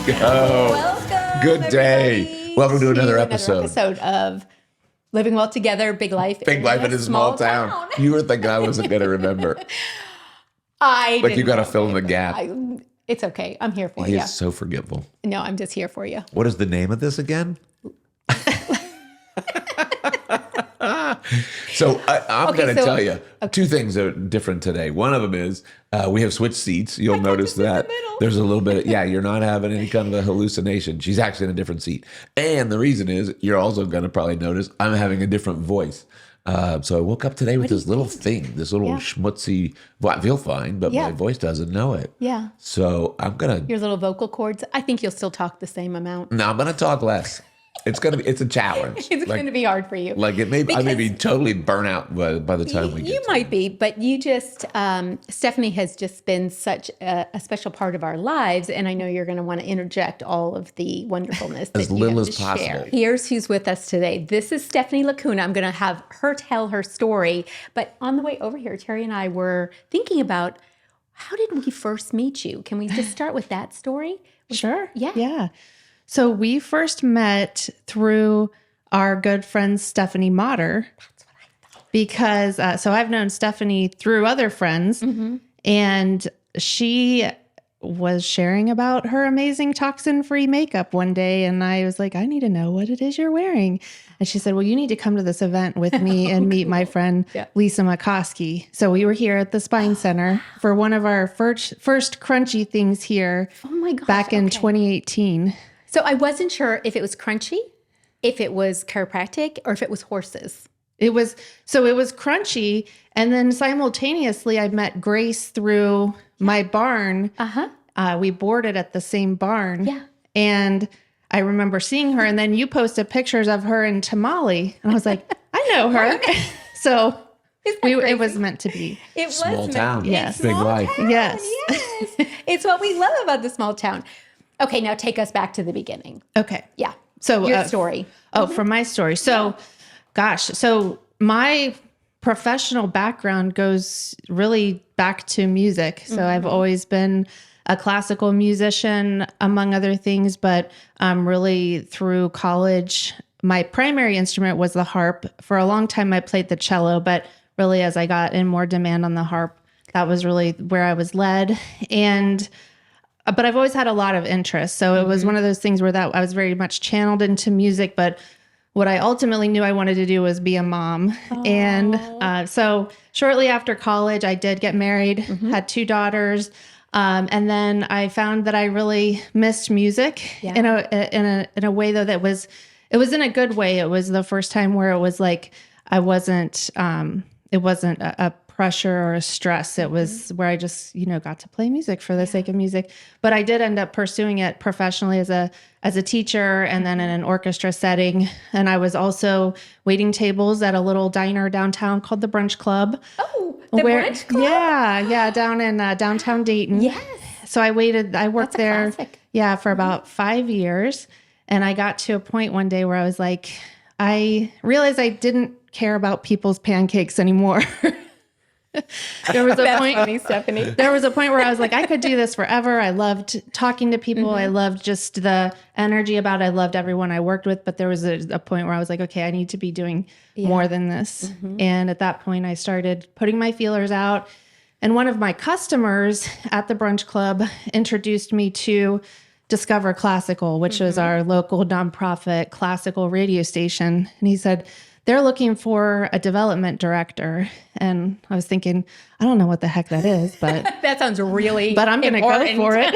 go. Welcome. Good day. Everybody, Welcome to another episode of Living Well Together, Big Life. Big Life in a Small Town. You were thinking I wasn't going to remember. You got to fill in the gap. It's okay. I'm here for you. He is so forgiveful. No, I'm just here for you. What is the name of this again? So I'm going to tell you two things that are different today. One of them is we have switched seats. You'll notice that there's a little bit of, you're not having any kind of a hallucination. She's actually in a different seat. And the reason is you're also going to probably notice I'm having a different voice. So I woke up today with this little thing, this little schmutzy, I feel fine, but my voice doesn't know it. Yeah. So I'm going to. Your little vocal cords, I think you'll still talk the same amount. No, I'm going to talk less. It's a challenge. It's going to be hard for you. I may be totally burnt out by the time we get. You might be, but you just Stephanie has just been such a special part of our lives, and I know you're going to want to interject all of the wonderfulness as that little you as have to possible. Share. Here's who's with us today. This is Stephanie Llacuna. I'm going to have her tell her story, but on the way over here, Terry and I were thinking about how did we first meet you? Can we just start with that story? Sure. Yeah. So we first met through our good friend, Stephanie Motter. That's what I thought. Because, so I've known Stephanie through other friends, and she was sharing about her amazing toxin-free makeup one day. And I was like, I need to know what it is you're wearing. And she said, well, you need to come to this event with me and meet my friend, Lisa McCoskey. So we were here at the Spine Center for one of our first crunchy things here back in 2018. So I wasn't sure if it was crunchy, if it was chiropractic, or if it was horses. It was crunchy. And then simultaneously, I met Grace through my barn. We boarded at the same barn. Yeah. And I remember seeing her. And then you posted pictures of her in Tamale. And I was like, I know her. So it was meant to be. It was Small town. Yes. Big life. Yes. It's what we love about the small town. Okay, now take us back to the beginning. Okay. Yeah. So your story. From my story. So, so my professional background goes really back to music. So I've always been a classical musician, among other things, but really through college, my primary instrument was the harp. For a long time, I played the cello, but really as I got in more demand on the harp, that was really where I was led. But I've always had a lot of interest. So it was one of those things where I was very much channeled into music. But what I ultimately knew I wanted to do was be a mom. Aww. And so shortly after college, I did get married, had 2 daughters. And then I found that I really missed music in a way, though, it was in a good way. It was the first time where it was like it wasn't a pressure or a stress. It was where I just, got to play music for the sake of music. But I did end up pursuing it professionally as a teacher and then in an orchestra setting. And I was also waiting tables at a little diner downtown called the Brunch Club. Oh, Brunch Club? Yeah, down in downtown Dayton. Yes. So I worked there classic. For about 5 years. And I got to a point one day where I was like, I realized I didn't care about people's pancakes anymore. There was a point, funny, Stephanie. There was a point where I was like, I could do this forever. I loved talking to people. I loved just the energy about it. I loved everyone I worked with. But there was a point where I was like, okay, I need to be doing more than this. And at that point, I started putting my feelers out. And one of my customers at the Brunch Club introduced me to Discover Classical, which was our local nonprofit classical radio station. And he said, they're looking for a development director. And I was thinking, I don't know what the heck that is, but that sounds really but I'm going to go for it.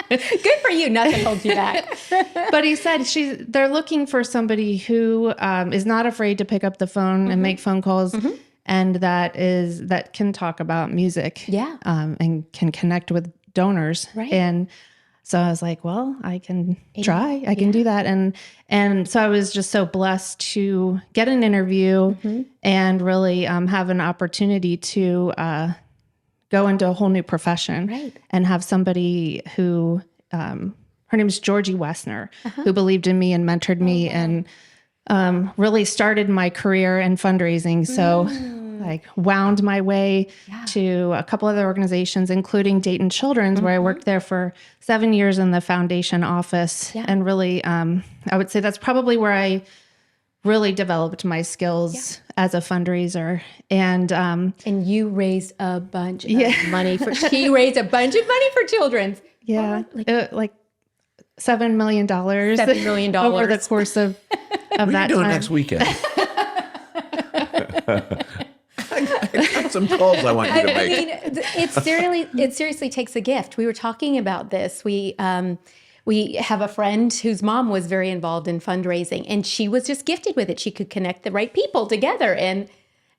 Good for you. Nothing holds you back. But he said they're looking for somebody who is not afraid to pick up the phone and make phone calls. And that can talk about music. Yeah. And can connect with donors. Right. And so I was like, well, I can try. I can do that. And so I was just so blessed to get an interview and really have an opportunity to go into a whole new profession and have somebody who, her name is Georgie Wessner, who believed in me and mentored me and really started my career in fundraising. So like wound my way to a couple other organizations, including Dayton Children's, where I worked there for 7 years in the foundation office. And really, I would say that's probably where I really developed my skills as a fundraiser. And you raised a bunch of money she raised a bunch of money for children's. Yeah. Like $7 million. $7 million over the course of What are that you doing time. next weekend? I got some calls I want you to I make. mean, it seriously takes a gift. We were talking about this. We have a friend whose mom was very involved in fundraising, and she was just gifted with it. She could connect the right people together and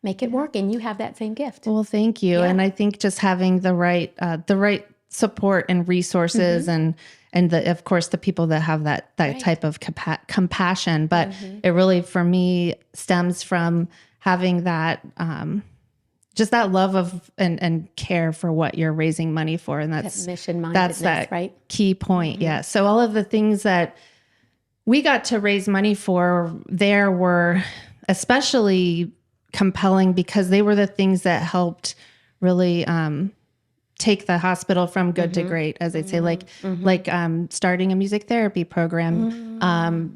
make it work. And you have that same gift. Well, thank you. And I think just having the right support and resources and of course the people that have that type of compassion, but it really for me stems from having that just that love of and care for what you're raising money for. And that's mission-mindedness, that right? key point. Yeah. So all of the things that we got to raise money for there were especially compelling because they were the things that helped really take the hospital from good to great, as I'd say, like starting a music therapy program,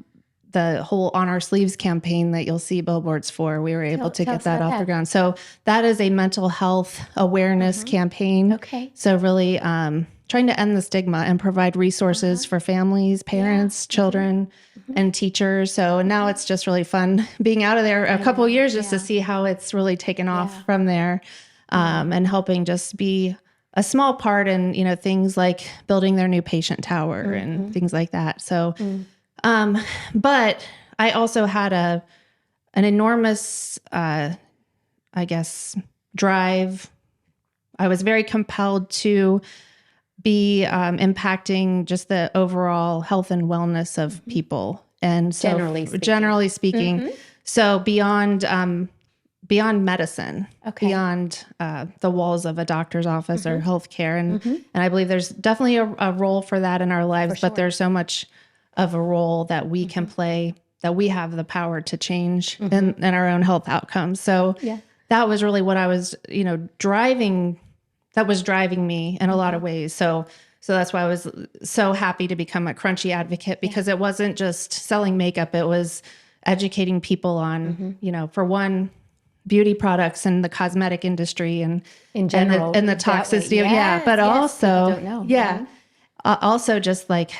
the whole On Our Sleeves campaign that you'll see billboards for. We were able to get that off the ground. So that is a mental health awareness campaign. Okay. So really trying to end the stigma and provide resources for families, parents, children, and teachers. So now it's just really fun being out of there a couple of years just to see how it's really taken off from there, and helping just be a small part in, things like building their new patient tower and things like that. So, but I also had an enormous, drive. I was very compelled to be impacting just the overall health and wellness of people. And so generally speaking, so beyond medicine, beyond the walls of a doctor's office or healthcare. And I believe there's definitely a role for that in our lives, but there's so much of a role that we can play, that we have the power to change in our own health outcomes. So that was really what I was, driving me in a lot of ways. So that's why I was so happy to become a Crunchy advocate, because it wasn't just selling makeup. It was educating people on, for one, beauty products and the cosmetic industry and in general and the toxicity of, but also, also just like,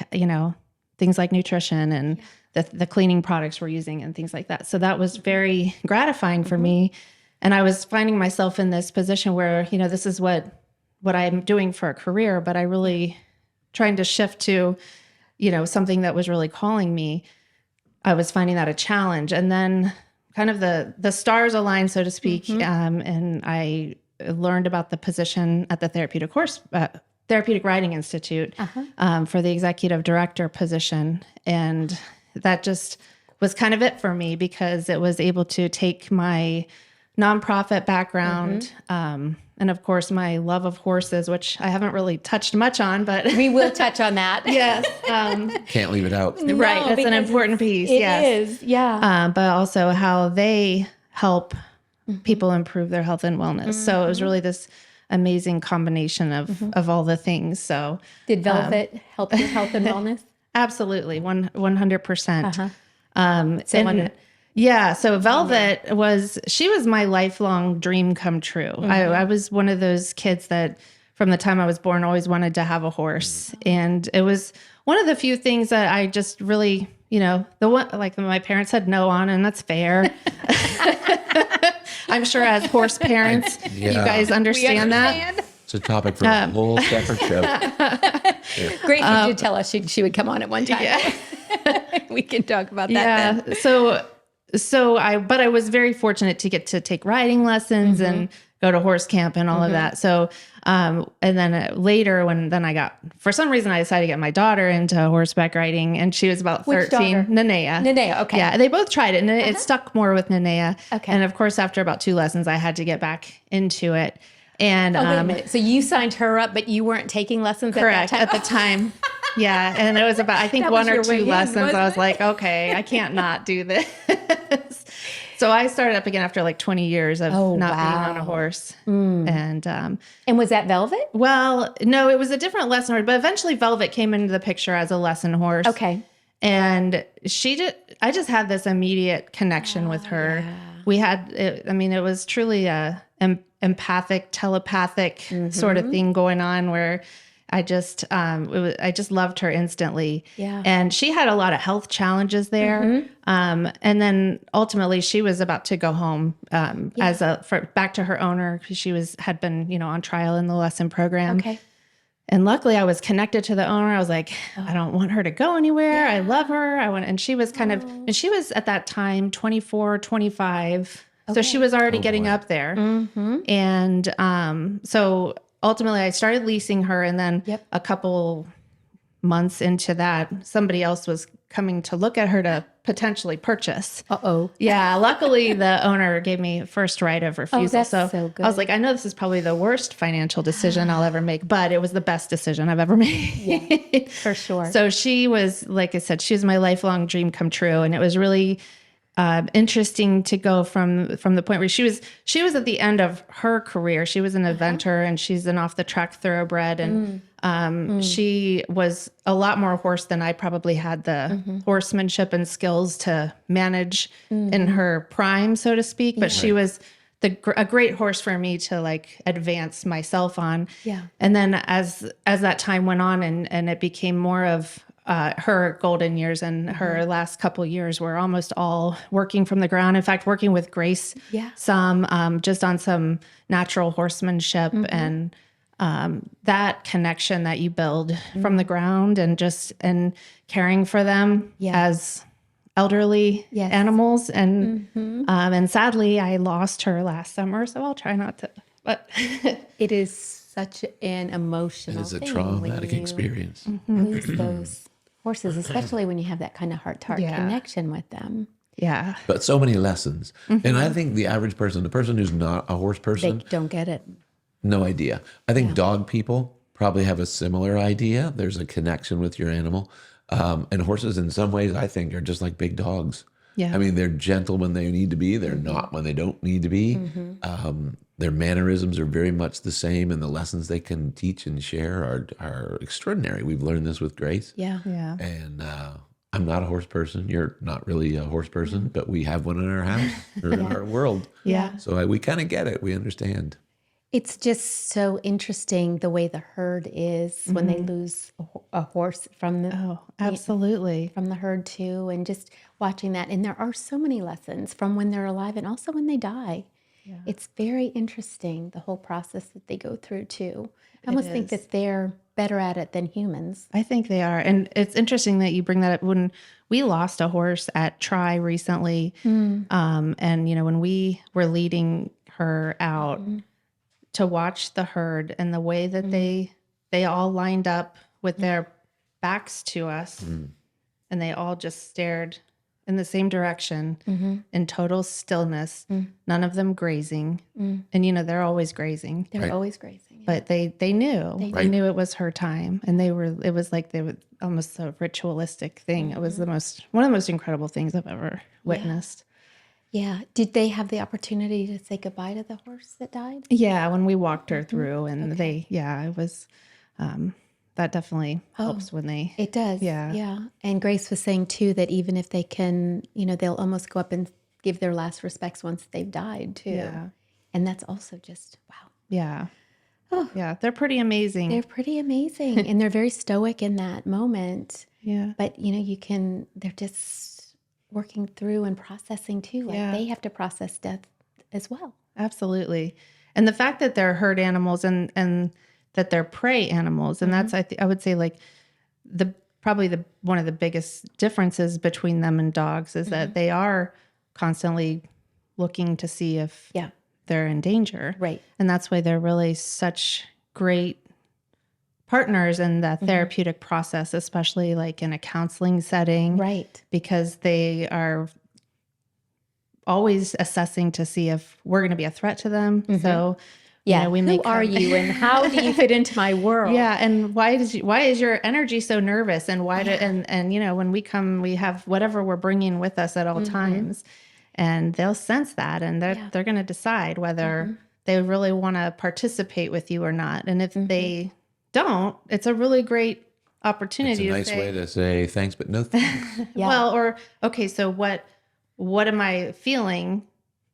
things like nutrition and the cleaning products we're using and things like that. So that was very gratifying for me. And I was finding myself in this position where, this is what I'm doing for a career, but I really trying to shift to, something that was really calling me. I was finding that a challenge. And then kind of the stars aligned, so to speak. And I learned about the position at the Therapeutic Riding Institute for the executive director position. And that just was kind of it for me, because it was able to take my nonprofit background, and of course my love of horses, which I haven't really touched much on, but we will touch on that. Yes. Can't leave it out. Right. It's an important piece. It is. Yeah. But also how they help people improve their health and wellness. So it was really this amazing combination of all the things. So did Velvet help your health and wellness? Absolutely. 100%. So Velvet she was my lifelong dream come true. I was one of those kids that from the time I was born always wanted to have a horse. And it was one of the few things that I just really, my parents said no on, and that's fair. I'm sure as horse parents, you guys understand that. It's a topic for a whole separate show. Great. You did tell us she would come on at one time. Yeah. We can talk about that then. But I was very fortunate to get to take riding lessons and go to horse camp and all of that. So, and then later for some reason I decided to get my daughter into horseback riding, and she was about 13. Which daughter? Nenea. Okay. Yeah. They both tried it, and it stuck more with Nenea. Okay. And of course, after about 2 lessons, I had to get back into it. And, wait a minute. So you signed her up, but you weren't taking lessons correct, at the time. Yeah. And it was about, I think 1 or 2 lessons. I was like, okay, I can't not do this. So I started up again after like 20 years of not being on a horse. And was that Velvet? well, no, it was a different lesson horse, but eventually Velvet came into the picture as a lesson horse. Okay. And I just had this immediate connection with her. Yeah. We had, it was truly a empathic, telepathic sort of thing going on where I just loved her instantly. Yeah. And she had a lot of health challenges there. And then ultimately she was about to go home back to her owner because she had been, on trial in the lesson program. Okay. And luckily I was connected to the owner. I was like, I don't want her to go anywhere. I love her. And she was and she was at that time 24, 25. So she was already getting up there. And so ultimately I started leasing her. And then a couple months into that, somebody else was coming to look at her to potentially purchase. Yeah. Luckily the owner gave me first right of refusal. That's so good. I was like, I know this is probably the worst financial decision I'll ever make, but it was the best decision I've ever made. Yeah, for sure. So she was, like I said, she was my lifelong dream come true. And it was really interesting to go from the point where she was at the end of her career. She was an eventer and she's an off the track thoroughbred. And she was a lot more horse than I probably had the horsemanship and skills to manage in her prime, so to speak. But she was a great horse for me to like advance myself on. Yeah. And then as that time went on and it became more of her golden years and her last couple years were almost all working from the ground. In fact, working with Grace, some just on some natural horsemanship and that connection that you build from the ground and caring for them as elderly animals. And and sadly, I lost her last summer, so I'll try not to. But it is such an emotional. It is a thing traumatic experience. Lose those horses, especially when you have that kind of heart-to-heart connection with them. Yeah. But so many lessons. And I think the average person, the person who's not a horse person, They don't get it. no idea. I think dog people probably have a similar idea. There's a connection with your animal. And horses in some ways, I think, are just like big dogs. Yeah. I mean, they're gentle when they need to be. They're not when they don't need to be. Their mannerisms are very much the same, and the lessons they can teach and share are extraordinary. We've learned this with Grace. Yeah. Yeah. And I'm not a horse person. You're not really a horse person, but we have one in our house or in our world. Yeah. So we kind of get it. We understand. It's just so interesting the way the herd is when they lose a horse from the Absolutely. from the herd too, and just watching that. And there are so many lessons from when they're alive and also when they die. Yeah. It's very interesting, the whole process that they go through too. I almost think that they're better at it than humans. I think they are. And it's interesting that you bring that up. When we lost a horse at Tri recently, and when we were leading her out, to watch the herd and the way that they all lined up with their backs to us and they all just stared in the same direction in total stillness, none of them grazing. And they're always grazing. They're always grazing. But they knew. They knew it was her time. And it was like they were almost a ritualistic thing. It was one of the most incredible things I've ever witnessed. Yeah. Did they have the opportunity to say goodbye to the horse that died? Yeah, when we walked her through, and it was, that definitely helps when they. It does. Yeah. Yeah. And Grace was saying too that even if they can, they'll almost go up and give their last respects once they've died too. Yeah. And that's also just, wow. Yeah. Oh. Yeah, they're pretty amazing. They're pretty amazing. And they're very stoic in that moment. Yeah. But, they're just working through and processing too. Like they have to process death as well. Absolutely. And the fact that they're herd animals and that they're prey animals, and that's I would say like probably one of the biggest differences between them and dogs is that they are constantly looking to see if they're in danger. Right. And that's why they're really such great partners in the therapeutic process, especially like in a counseling setting. Right. Because they are always assessing to see if we're going to be a threat to them. So, we who are you and how do you fit into my world? Yeah. And why is your energy so nervous? And when we come, we have whatever we're bringing with us at all times. and they'll sense that, and they're going to decide whether they really want to participate with you or not. And if they don't, it's a really great opportunity. It's a nice way to say thanks, but no thanks. Well, or, okay, so what am I feeling,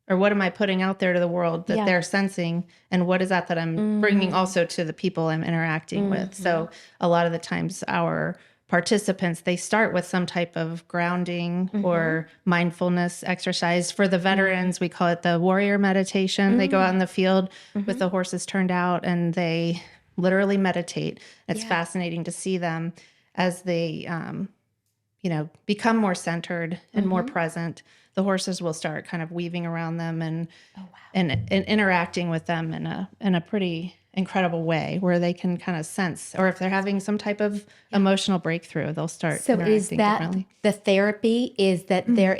or what am I putting out there to the world that they're sensing? And what is that I'm bringing also to the people I'm interacting with? So a lot of the times our participants, they start with some type of grounding or mindfulness exercise. For the veterans, we call it the warrior meditation. They go out in the field with the horses turned out, and they literally meditate. It's fascinating to see them as they, become more centered and more present. The horses will start kind of weaving around them and interacting with them in a pretty incredible way, where they can kind of sense, or if they're having some type of emotional breakthrough, they'll start interacting is that differently. The therapy is that they're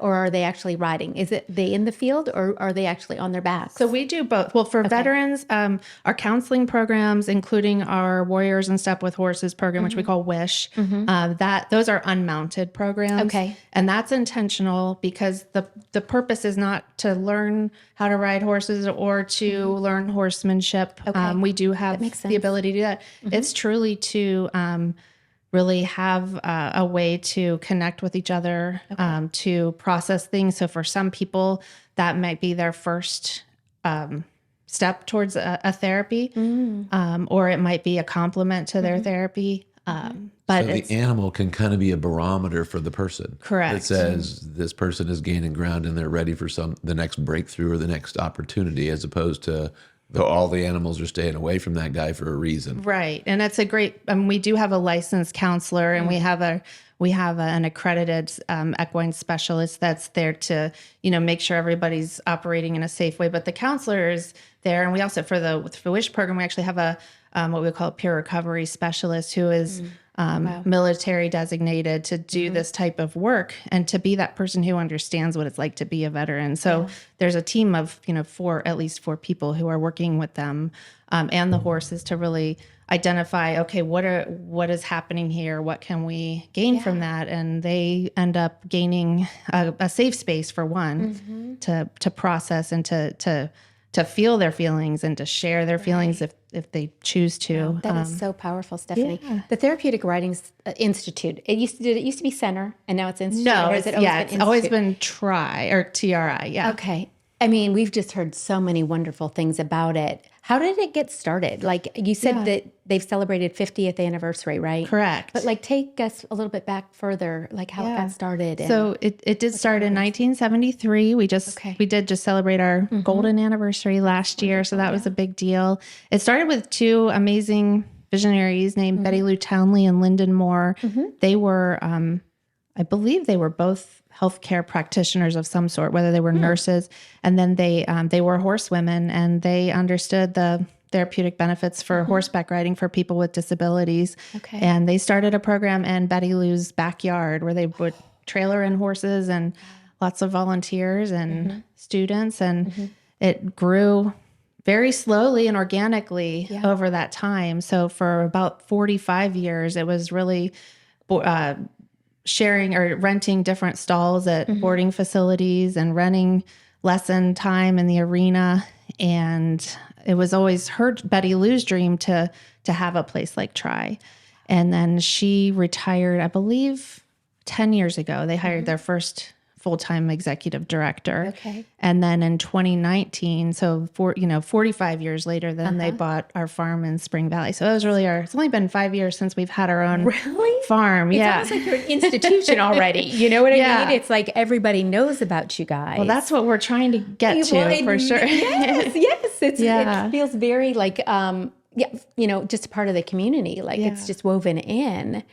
or are they actually riding? Is it they in the field, or are they actually on their backs? So we do both. Well, for veterans, our counseling programs, including our Warriors in Step with Horses program, which we call WISH, those are unmounted programs. Okay. And that's intentional, because the purpose is not to learn how to ride horses or to learn horsemanship. We do have the ability to do that. It's truly to really have a way to connect with each other, to process things. So for some people, that might be their first step towards a therapy, or it might be a complement to their therapy. But so the animal can kind of be a barometer for the person. Correct. That says this person is gaining ground and they're ready for the next breakthrough or the next opportunity, as opposed to all the animals are staying away from that guy for a reason. Right. And that's a great, we do have a licensed counselor, and we have an accredited equine specialist that's there to, make sure everybody's operating in a safe way. But the counselor is there. And we also, for the WISH program, we actually have a, what we call a peer recovery specialist, who is military designated to do this type of work, and to be that person who understands what it's like to be a veteran. So there's a team of, at least four people who are working with them and the horses to really identify, okay, what is happening here? What can we gain from that? And they end up gaining a safe space, for one, to process and to feel their feelings and to share their feelings if they choose to. That is so powerful, Stephanie. The Therapeutic Riding Institute. It used to be Center, and now it's Institute. No, or it's always been Institute? always been TRI or TRI. Yeah. Okay. I mean, we've just heard so many wonderful things about it. How did it get started? Like you said that they've celebrated 50th anniversary, right? Correct. But take us a little bit back further, like how it got started. So it did start in 1973. We did just celebrate our golden anniversary last year. So that was a big deal. It started with two amazing visionaries named Betty Lou Townley and Lyndon Moore. They were, I believe they were both healthcare practitioners of some sort, whether they were nurses. And then they were horsewomen, and they understood the therapeutic benefits for horseback riding for people with disabilities. Okay. And they started a program in Betty Lou's backyard, where they would trailer in horses and lots of volunteers and students. And it grew very slowly and organically over that time. So for about 45 years, it was really sharing or renting different stalls at boarding facilities and running lesson time in the arena. And it was always Betty Lou's dream to have a place like TRI. And then she retired, I believe, 10 years ago. They hired their first full-time executive director. Okay. And then in 2019, so 45 years later, then they bought our farm in Spring Valley. So it was really it's only been 5 years since we've had our own farm. It's almost like you're an institution already. You know what I mean? It's like everybody knows about you guys. Well, that's what we're trying to get to, for sure. Yes. It feels very like, just a part of the community. Like it's just woven in.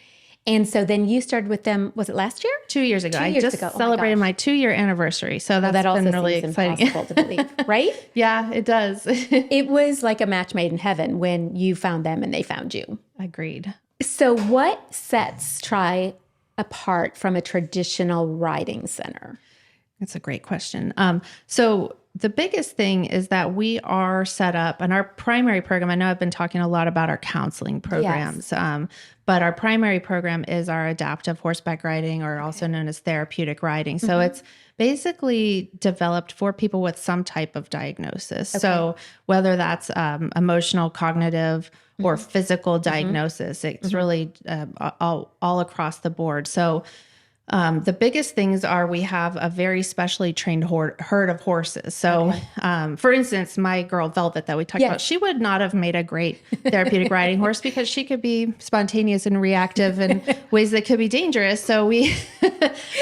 And so then you started with them, was it last year? 2 years ago. I just celebrated my 2-year anniversary. So that's been really exciting. Impossible to believe, right? Yeah, it does. It was like a match made in heaven when you found them and they found you. Agreed. So what sets TRI apart from a traditional riding center? That's a great question. So the biggest thing is that we are set up, and our primary program, I know I've been talking a lot about our counseling programs, but our primary program is our adaptive horseback riding, or also known as therapeutic riding. So it's basically developed for people with some type of diagnosis. So whether that's emotional, cognitive, or physical diagnosis, it's really all across the board. So the biggest things are we have a very specially trained herd of horses. So, for instance, my girl Velvet that we talked about, she would not have made a great therapeutic riding horse because she could be spontaneous and reactive in ways that could be dangerous. So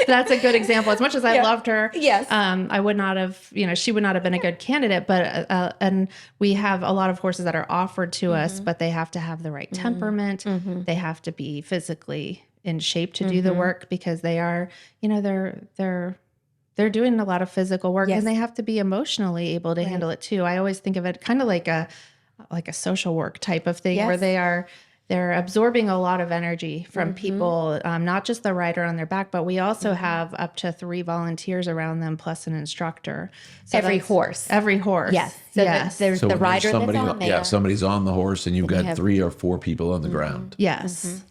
that's a good example. As much as I loved her, I would not have, she would not have been a good candidate. But and we have a lot of horses that are offered to us, but they have to have the right temperament. They have to be physically in shape to do the work, because they are, they're doing a lot of physical work, and they have to be emotionally able to handle it too. I always think of it kind of like a social work type of thing, where they're absorbing a lot of energy from people, not just the rider on their back, but we also have up to 3 volunteers around them plus an instructor. So every horse. Yes. So yes. there's So the when rider somebody, that's on there. somebody's on the horse, and you've got 3 or 4 people on the ground. Yes.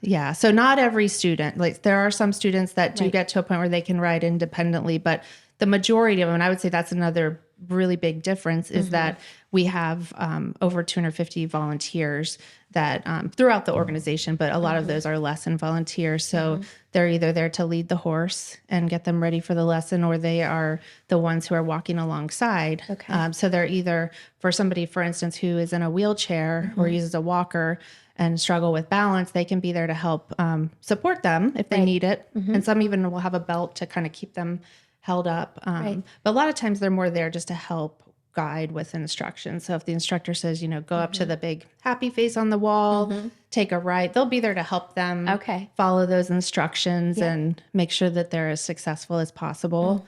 Yeah. So not every student, like there are some students that do get to a point where they can ride independently, but the majority of them, and I would say that's another really big difference, is that we have over 250 volunteers that throughout the organization, but a lot of those are lesson volunteers. So they're either there to lead the horse and get them ready for the lesson, or they are the ones who are walking alongside. So they're either, for somebody, for instance, who is in a wheelchair or uses a walker and struggle with balance, they can be there to help support them if they need it. And some even will have a belt to kind of keep them held up. But a lot of times they're more there just to help guide with instructions. So if the instructor says, go up to the big happy face on the wall, take a ride, they'll be there to help them follow those instructions and make sure that they're as successful as possible.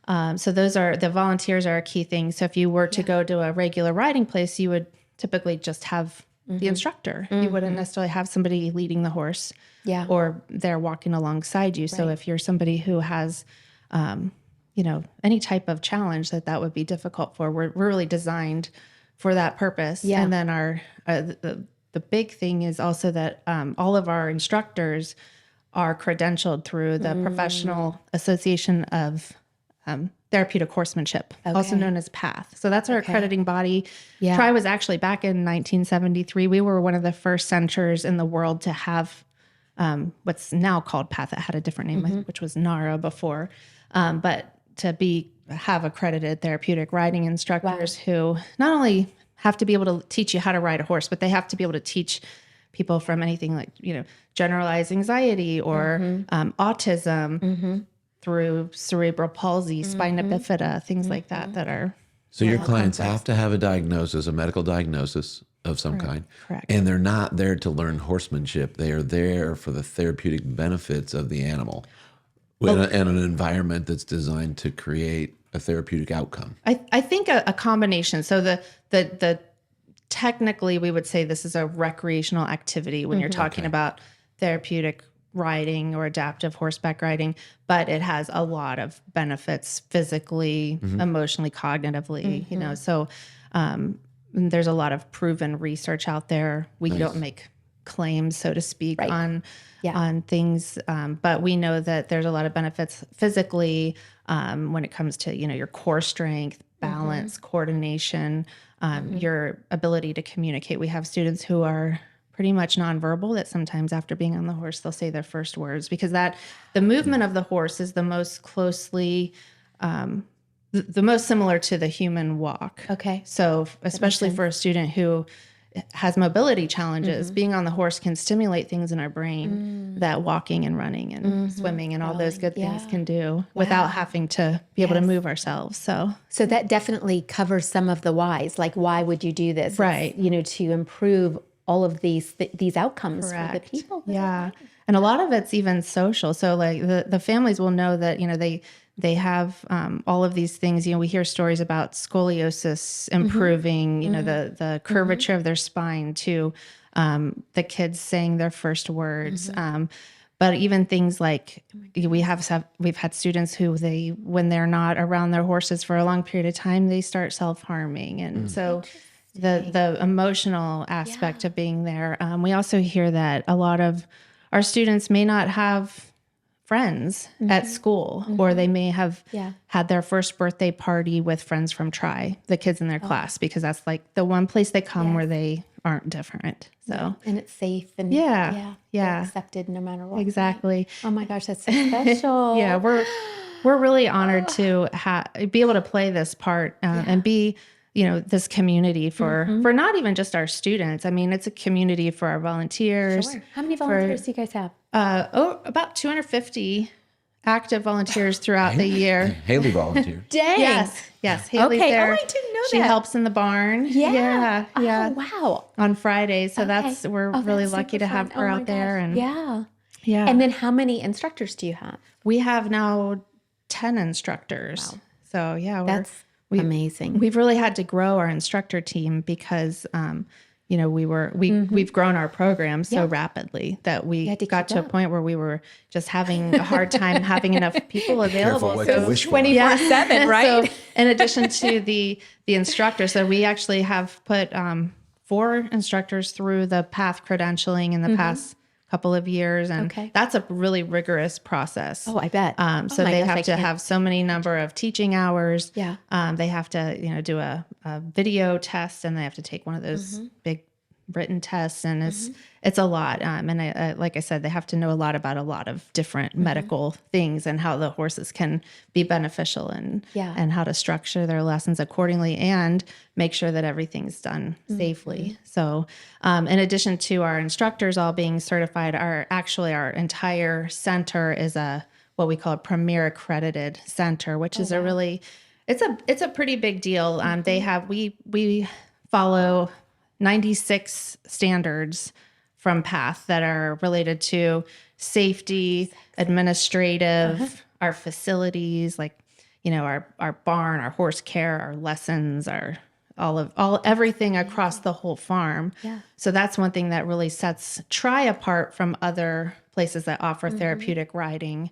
So the volunteers are a key thing. So if you were to go to a regular riding place, you would typically just have the instructor. You wouldn't necessarily have somebody leading the horse or they're walking alongside you. So if you're somebody who has any type of challenge that would be difficult for, we're really designed for that purpose. And then the big thing is also that all of our instructors are credentialed through the Professional Association of Therapeutic Horsemanship, also known as PATH. So that's our accrediting body. Tri was actually back in 1973. We were one of the first centers in the world to have what's now called PATH. It had a different name, which was NARA before. But to have accredited therapeutic riding instructors who not only have to be able to teach you how to ride a horse, but they have to be able to teach people from anything like, generalized anxiety or autism through cerebral palsy, spina bifida, things like that are. So your clients have to have a diagnosis, a medical diagnosis of some kind. Correct. And they're not there to learn horsemanship. They are there for the therapeutic benefits of the animal. In an environment that's designed to create a therapeutic outcome. I think a combination. So the technically we would say this is a recreational activity when you're talking about therapeutic riding or adaptive horseback riding, but it has a lot of benefits physically, emotionally, cognitively, so there's a lot of proven research out there. We don't make claims, so to speak, on things, but we know that there's a lot of benefits physically when it comes to your core strength, balance, coordination, your ability to communicate. We have students who are pretty much nonverbal, that sometimes after being on the horse they'll say their first words, because the movement of the horse is the most closely the most similar to the human walk. So especially for a student who has mobility challenges, being on the horse can stimulate things in our brain that walking and running and swimming and all those good things can do without having to be able to move ourselves. So that definitely covers some of the whys, like why would you do this? Right. It's, to improve all of these outcomes for the people. And a lot of it's even social. So like the families will know that, they have all of these things. We hear stories about scoliosis improving, the curvature of their spine, to the kids saying their first words. But But even things like we've had students who when they're not around their horses for a long period of time, they start self-harming. And so the emotional aspect of being there. We also hear that a lot of our students may not have friends at school, or they may have had their first birthday party with friends from Tri, the kids in their class, because that's like the one place they come where they aren't different. So and it's safe and yeah, they're accepted no matter what. exactly. Oh my gosh, that's so special. Yeah, we're really honored to be able to play this part and be, this community for not even just our students. I mean, it's a community for our volunteers. Sure. How many volunteers do you guys have? About 250 active volunteers throughout the year. Haley volunteered. Dang. Yes. Haley's there. Oh, I didn't know She that. helps in the barn. Yeah. Yeah. Oh, wow. On Fridays. So we're really that's lucky super to have fun. her Oh my out there. gosh. And yeah. And then how many instructors do you have? we have now 10 instructors. Wow. So That's amazing. We've really had to grow our instructor team because, we've grown our program so rapidly that we got to a point where we were just having a hard time having enough people available. What you wish for. 24/7, right? So in addition to the instructor, so we actually have put 4 instructors through the PATH credentialing in the past couple of years, and that's a really rigorous process. Oh, I bet. So they have to have so many number of teaching hours. Yeah. They have to, do a video test, and they have to take one of those big written tests, and it's a lot. And like I said, they have to know a lot about a lot of different medical things and how the horses can be beneficial and how to structure their lessons accordingly and make sure that everything's done safely. So in addition to our instructors all being certified, our entire center is what we call a premier accredited center, which is a really, it's a pretty big deal. We follow 96 standards from PATH that are related to safety, administrative, our facilities, like, our barn, our horse care, our lessons, everything across the whole farm. Yeah. So that's one thing that really sets Tri apart from other places that offer therapeutic riding,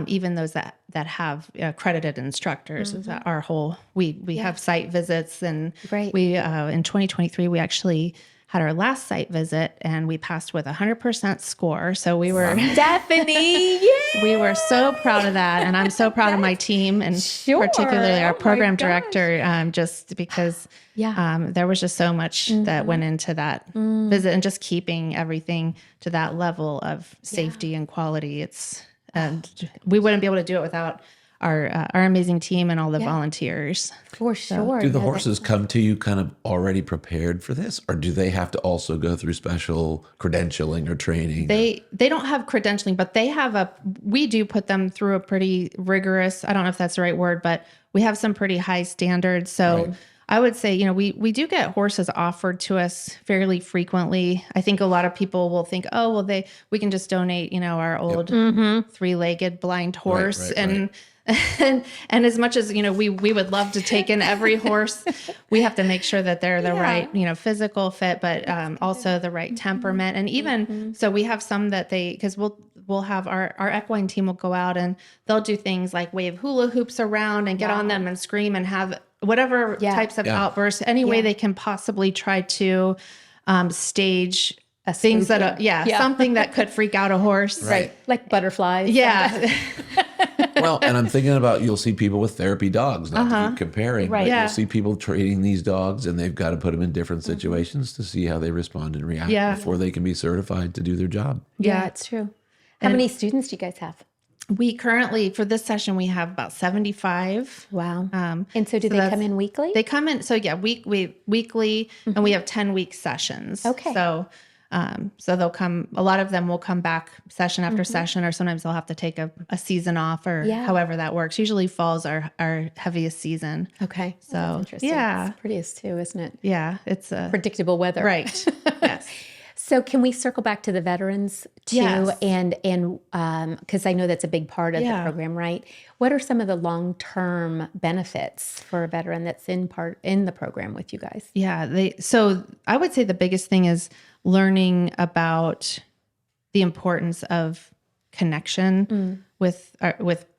even those that have accredited instructors. Our whole, we have site visits, and we in 2023 we actually had our last site visit and we passed with 100% score. So we were Stephanie, we were so proud of that, and I'm so proud of my team, and particularly our program director, just because there was just so much that went into that visit, and just keeping everything to that level of safety and quality. We wouldn't be able to do it without our amazing team and all the volunteers. For sure. Do the horses come to you kind of already prepared for this, or do they have to also go through special credentialing or training? They don't have credentialing, but we do put them through a pretty rigorous, I don't know if that's the right word, but we have some pretty high standards. So I would say, we do get horses offered to us fairly frequently. I think a lot of people will think, oh, well, we can just donate, our old 3-legged blind horse. And as much as, we would love to take in every horse, we have to make sure that they're the right, physical fit, but also the right temperament. And even, so we have some that because we'll have our equine team will go out and they'll do things like wave hula hoops around and get on them and scream and have whatever types of outbursts, any way they can possibly try to stage things that are, something that could freak out a horse. Right. Like butterflies. Yeah. Well, and I'm thinking about, you'll see people with therapy dogs, not to keep comparing, but you'll see people training these dogs, and they've got to put them in different situations to see how they respond and react before they can be certified to do their job. Yeah, it's true. How many students do you guys have? We currently, for this session, we have about 75. Wow. And so do they come in weekly? They come in, weekly, and we have 10-week sessions. Okay. So they'll come, a lot of them will come back session after session, or sometimes they'll have to take a season off, or however that works. Usually fall's our heaviest season. Okay. So that's interesting. yeah. It's prettiest too, isn't it? Yeah. It's predictable weather. Right. Yes. So can we circle back to the veterans too? Yes. And because I know that's a big part of the program, right? What are some of the long-term benefits for a veteran that's in the program with you guys? Yeah. So I would say the biggest thing is learning about the importance of connection with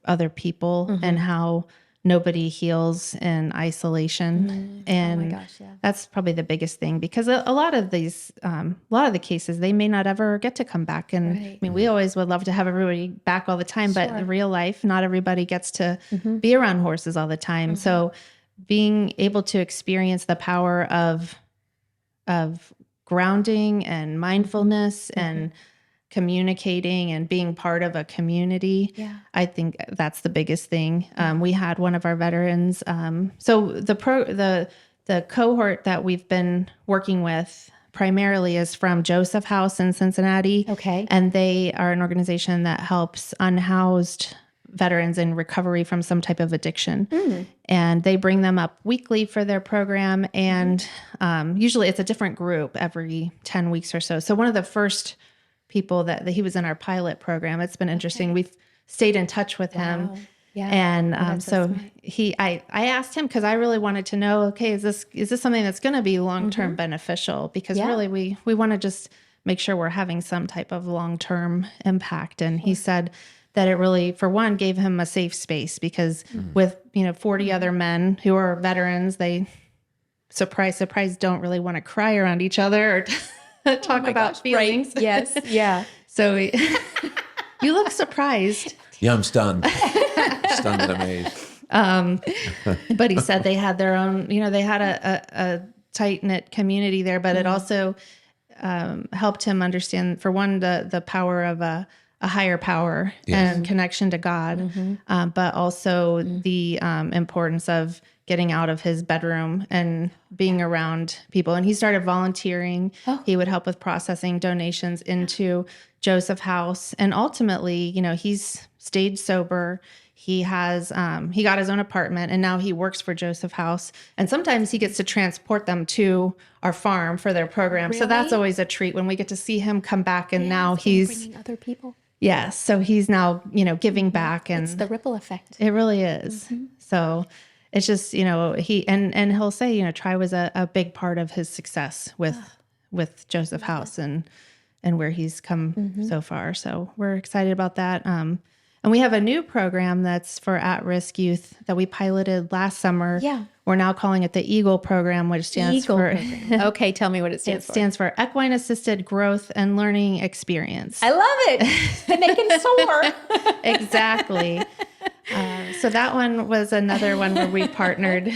other people and how nobody heals in isolation. And Oh my gosh, yeah. that's probably the biggest thing, because a lot of these, a lot of the cases, they may not ever get to come back. And Right. I mean, we always would love to have everybody back all the time, but in real life, not everybody gets to be around horses all the time. So being able to experience the power of grounding and mindfulness and communicating and being part of a community. Yeah. I think that's the biggest thing. We had one of our veterans. So the cohort that we've been working with primarily is from Joseph House in Cincinnati. Okay. And they are an organization that helps unhoused veterans in recovery from some type of addiction. And they bring them up weekly for their program. And usually it's a different group every 10 weeks or so. So one of the first people that he was in our pilot program, it's been interesting. We've stayed in touch with him. Yeah. And so I asked him, because I really wanted to know, okay, is this something that's going to be long-term beneficial? Because really we want to just make sure we're having some type of long-term impact. And he said that it really, for one, gave him a safe space, because with 40 other men who are veterans, they, surprise, surprise, don't really want to cry around each other or talk about feelings. Right. Yes. Yeah. So you look surprised. Yeah, I'm stunned. Stunned and amazed. But he said they had their own, they had a tight-knit community there, but it also helped him understand, for one, the power of a higher power and connection to God, but also the importance of getting out of his bedroom and being around people. And he started volunteering. He would help with processing donations into Joseph House. And ultimately, he's stayed sober. He has, he got his own apartment, and now he works for Joseph House. And sometimes he gets to transport them to our farm for their program. So that's always a treat when we get to see him come back. And now he's bringing other people. Yes. So he's now, giving back, and It's the ripple effect. it really is. So it's just, he'll say, Tri was a big part of his success with Joseph House and where he's come so far. So we're excited about that. And we have a new program that's for at-risk youth that we piloted last summer. Yeah. We're now calling it the EAGLE program, which stands for Okay, tell me what it stands for. It stands for Equine Assisted Growth and Learning Experience. I love it. And they can soar. Exactly. So that one was another one where we partnered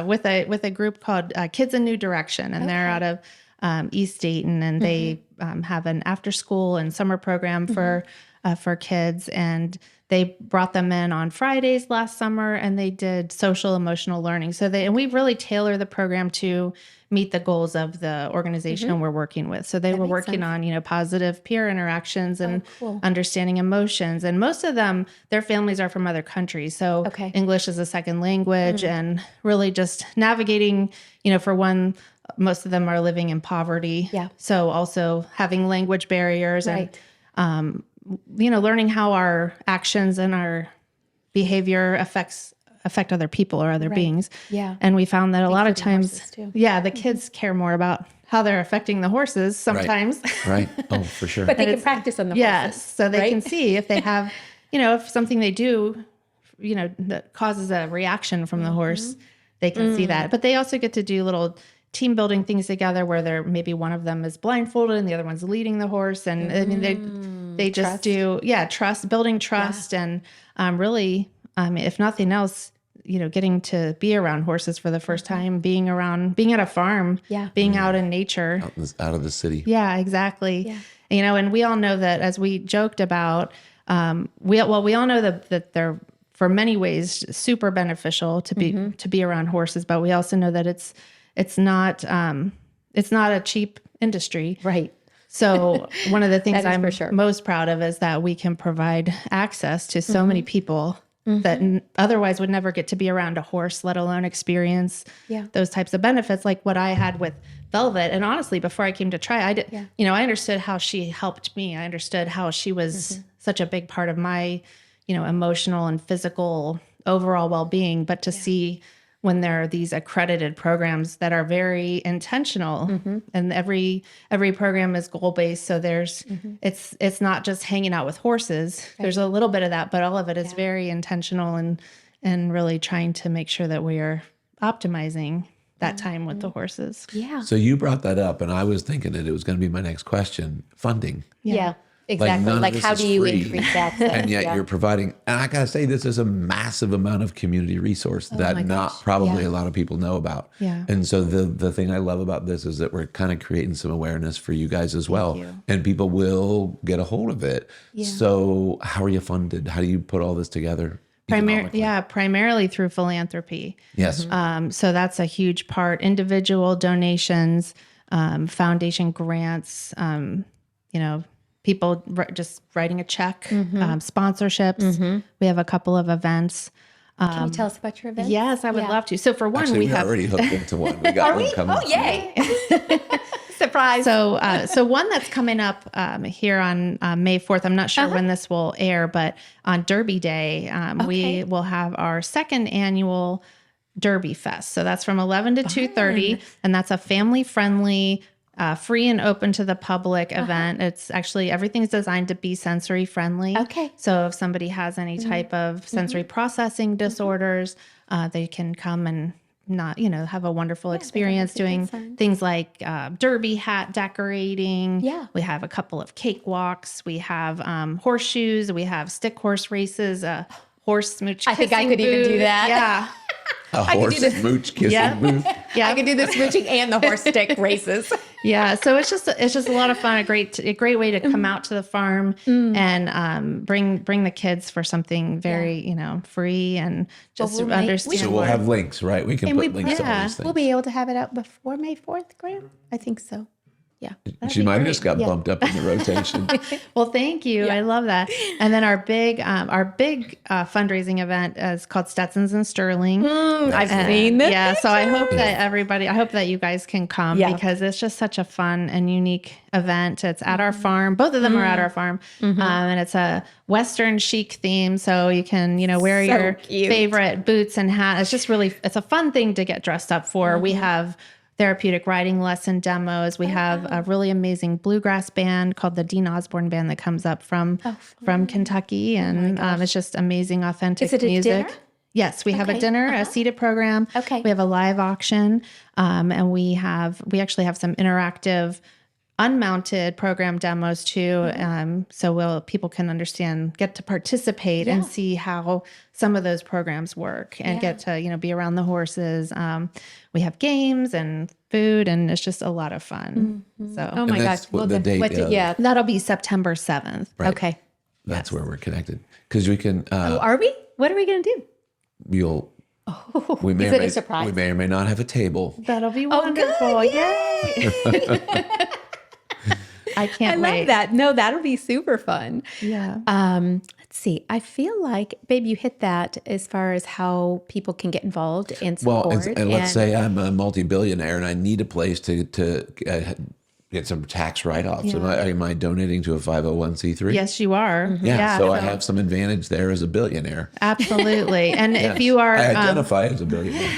with a group called Kids in New Direction, and they're out of East Dayton, and they have an after school and summer program for kids, and they brought them in on Fridays last summer, and they did social emotional learning. And we really tailor the program to meet the goals of the organization we're working with. So they were working on, positive peer interactions and understanding emotions. And most of them, their families are from other countries. So English is a second language, and really just navigating, for one, most of them are living in poverty. Yeah. So also having language barriers and, learning how our actions and our behavior affect other people or other beings. Yeah. And we found that a lot of Including times, horses, too. the kids care more about how they're affecting the horses sometimes. Right. Oh, for sure. But they can practice on the Yes. horses. So they can see if they have, if something they do, that causes a reaction from the horse, they can see that. But they also get to do little team building things together where maybe one of them is blindfolded and the other one's leading the horse. And I mean, they just trust, building trust, and really, if nothing else, getting to be around horses for the first time, being at a farm, being out in nature, out of the city. Yeah, exactly. Yeah. And we all know that, as we joked about, we all know that they're, for many ways, super beneficial to be around horses, but we also know that it's not a cheap industry. Right. So one of the things I'm for sure. most proud of is that we can provide access to so many people that otherwise would never get to be around a horse, let alone experience those types of benefits, like what I had with Velvet. And honestly, before I came to Tri, I understood how she helped me. I understood how she was such a big part of my, emotional and physical overall well-being. But to see when there are these accredited programs that are very intentional, and every program is goal based. So there's it's not just hanging out with horses. Right. There's a little bit of that, but all of it is very intentional and really trying to make sure that we are optimizing that time with the horses. Yeah. So you brought that up, and I was thinking that it was going to be my next question: funding. Yeah. Exactly. Like how do you free, increase that? And yet you're providing, and I got to say, this is a massive amount of community resource that not probably a lot of people know about. Yeah. And so the thing I love about this is that we're kind of creating some awareness for you guys as well. And people will get a hold of it. Yeah. So how are you funded? How do you put all this together? Primarily through philanthropy. Yes. So that's a huge part. Individual donations, foundation grants, people just writing a check, sponsorships. We have a couple of events. Can you tell us about your events? Yes, I would love to. So for one, Actually, we we're have already hooked into one. We got one coming. Oh, yay. Surprise. So one that's coming up here on May 4th, I'm not sure when this will air, but on Derby Day, we will have our second annual Derby Fest. So that's from 11 to 2:30, and that's a family-friendly, free and open to the public event. It's actually, everything's designed to be sensory friendly. Okay. So if somebody has any type of sensory processing disorders, they can come and have a wonderful experience doing things like derby hat decorating. Yeah. We have a couple of cakewalks. We have horseshoes. We have stick horse races, horse smooch kissing I think I could even do that. Yeah. A horse smooch kissing booth. Yeah, I could do the smooching and the horse stick races. Yeah, so it's just a lot of fun. A great way to come out to the farm and bring the kids for something very free and just understand. So we'll have links, right? We can put links to all these things. We'll be able to have it out before May 4th, Graham. I think so. Yeah. She might have just got bumped up in the rotation. Well, thank you. Yeah. I love that. And then our big fundraising event is called Stetsons and Sterling. I've seen this. Yeah. So I hope that you guys can come because it's just such a fun and unique event. It's at our farm. Both of them are at our farm. And it's a Western chic theme. So you can, wear your favorite boots and hat. It's just it's a fun thing to get dressed up for. We have therapeutic riding lesson demos. We have a really amazing bluegrass band called the Dean Osborne Band that comes up from Kentucky, and it's just amazing, authentic music. Dinner? Yes, we have a dinner, a seated program. Okay, we have a live auction, and we actually have some interactive, unmounted program demos too. So people can get to participate and see how some of those programs work and get to, be around the horses. We have games and food, and it's just a lot a fun. So, oh my gosh. Well, the date, that'll be September 7th. Right. Okay. That's where we're connected. Because we can. Are we? What are we going to do? We may, is it a surprise? We may or may not have a table. That'll be wonderful. Yay! I can't wait. I love that. No, that'll be super fun. Yeah. Let's see. I feel like, babe, you hit that as far as how people can get involved and support. Well, and let's say I'm a multi-billionaire and I need a place to get some tax write-offs. Yeah. Am I donating to a 501c3? Yes, you are. So I have some advantage there as a billionaire. Absolutely. And if you are... I identify as a billionaire.